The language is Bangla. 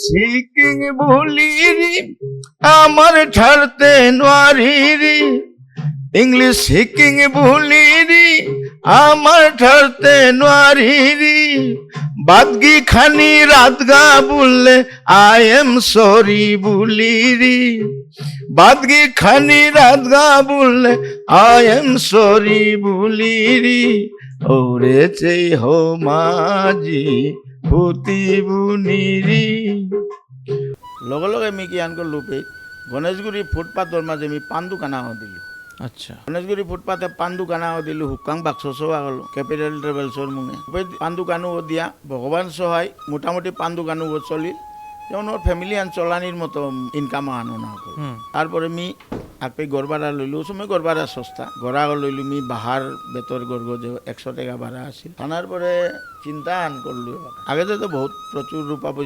সিকিং ভুলিরি আমার ছাড়তে নোয়ারিরি ইংলিশ সিকিং ভুলিরি আমার ছাড়তে নোয়ারিরি বাদগি খানি রাতগা বললে আই এম সরি বুলিরি বাদগি খানি রাতগা বললে আই এম সরি বুলিরি ওরে চেই হো মাঝি ভূতি বুনিরি লগে লগে আমি কি আন করলো গণেশগুৰি ফুটপাথৰ মাজে আমি পাণ দোকান দিলোঁ। আচ্ছা গণেশগুৰি ফুটপাথে পাণ দোকান দিলোঁ হুকাং বাক্সো গ'লো কেপিটেল ট্রেভেলসর মুঙে পাণ দোকানো দিয়া ভগবান সহায় মোটামুটি পাণ দোকানো চলিল যেমন ওর ফ্যামিলি আন চলানির মতো ইনকাম আনো না তারপরে আমি আপনি গড় ভাড়া লইলো সময় গড় ভাড়া সস্তা গড়া লইলো আমি বাহার বেতর গড় যে 100 টাকা ভাড়া আছিল আনার পরে চিন্তা আন করলো আগে তো বহুত প্রচুর রূপা